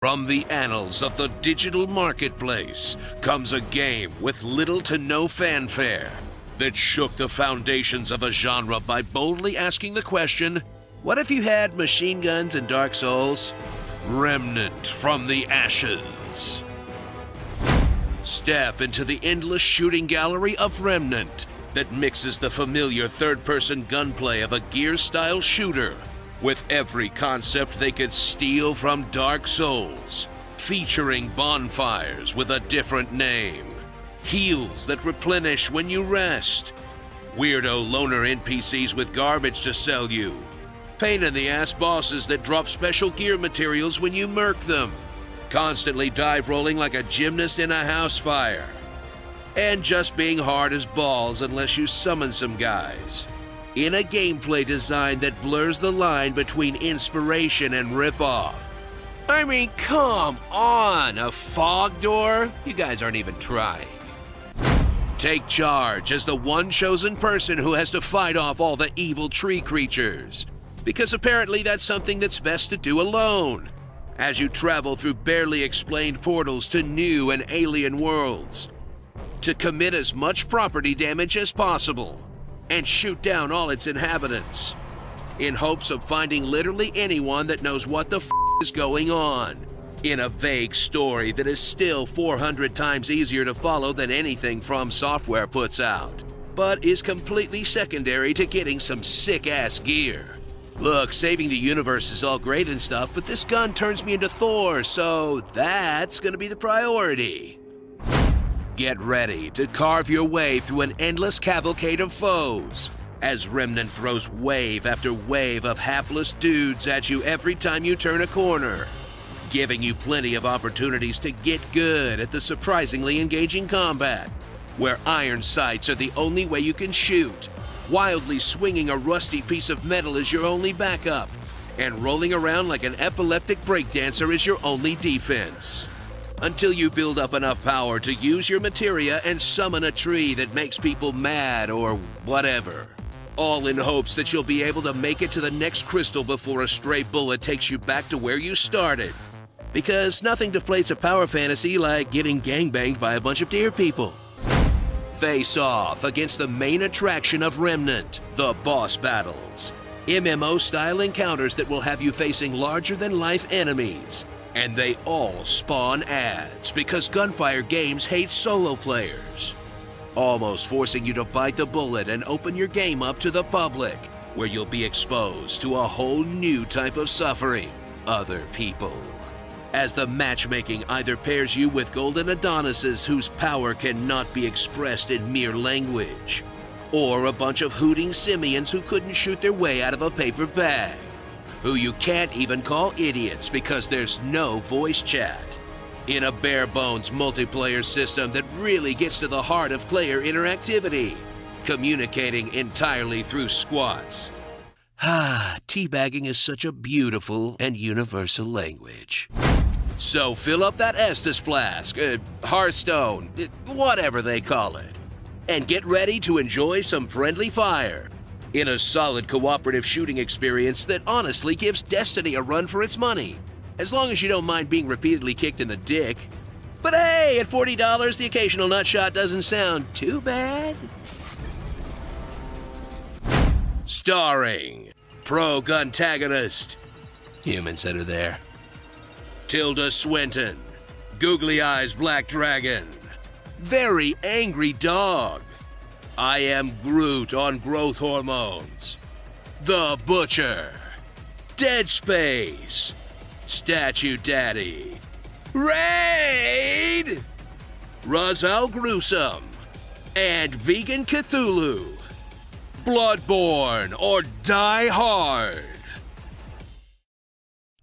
From the annals of the digital marketplace comes a game with little to no fanfare that shook the foundations of a genre by boldly asking the question, what if you had machine guns in Dark Souls? Remnant from the ashes. Step into the endless shooting gallery of Remnant that mixes the familiar third-person gunplay of a Gears-style shooter with every concept they could steal from Dark Souls, featuring bonfires with a different name, heals that replenish when you rest, weirdo loner NPCs with garbage to sell you, pain-in-the-ass bosses that drop special gear materials when you murk them, constantly dive rolling like a gymnast in a house fire, and just being hard as balls unless you summon some guys. In a gameplay design that blurs the line between inspiration and ripoff. I mean, come on, a fog door? You guys aren't even trying. Take charge as the one chosen person who has to fight off all the evil tree creatures. Because apparently that's something that's best to do alone, as you travel through barely explained portals to new and alien worlds, to commit as much property damage as possible, and shoot down all its inhabitants, in hopes of finding literally anyone that knows what the f is going on, in a vague story that is still 400 times easier to follow than anything From Software puts out, but is completely secondary to getting some sick-ass gear. Look, saving the universe is all great and stuff, but this gun turns me into Thor, so that's gonna be the priority. Get ready to carve your way through an endless cavalcade of foes, as Remnant throws wave after wave of hapless dudes at you every time you turn a corner, giving you plenty of opportunities to get good at the surprisingly engaging combat, where iron sights are the only way you can shoot, wildly swinging a rusty piece of metal is your only backup, and rolling around like an epileptic breakdancer is your only defense. Until you build up enough power to use your materia and summon a tree that makes people mad or whatever. All in hopes that you'll be able to make it to the next crystal before a stray bullet takes you back to where you started. Because nothing deflates a power fantasy like getting gangbanged by a bunch of deer people. Face off against the main attraction of Remnant, the boss battles. MMO-style encounters that will have you facing larger-than-life enemies. And they all spawn ads because Gunfire Games hates solo players. Almost forcing you to bite the bullet and open your game up to the public, where you'll be exposed to a whole new type of suffering, other people. As the matchmaking either pairs you with golden Adonises whose power cannot be expressed in mere language, or a bunch of hooting simians who couldn't shoot their way out of a paper bag, who you can't even call idiots because there's no voice chat, in a bare-bones multiplayer system that really gets to the heart of player interactivity, communicating entirely through squats. Teabagging is such a beautiful and universal language. So fill up that Estus flask, Hearthstone, whatever they call it, and get ready to enjoy some friendly fire in a solid cooperative shooting experience that honestly gives Destiny a run for its money, as long as you don't mind being repeatedly kicked in the dick. But hey, at $40, the occasional nutshot doesn't sound too bad. Starring pro guntagonist, humans that are there, Tilda Swinton, Googly Eyes Black Dragon, Very Angry Dog, I Am Groot on growth hormones, The Butcher, Dead Space, Statue Daddy, Raid, Ra's al Gruesome, and Vegan Cthulhu. Bloodborne or Die Hard.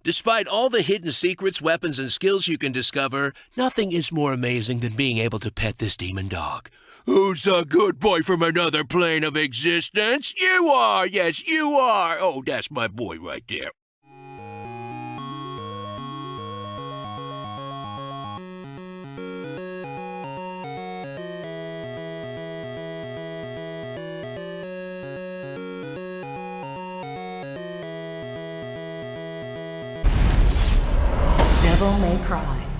Despite all the hidden secrets, weapons, and skills you can discover, nothing is more amazing than being able to pet this demon dog. Who's a good boy from another plane of existence? You are! Yes, you are! Oh, that's my boy right there. Devil May Cry.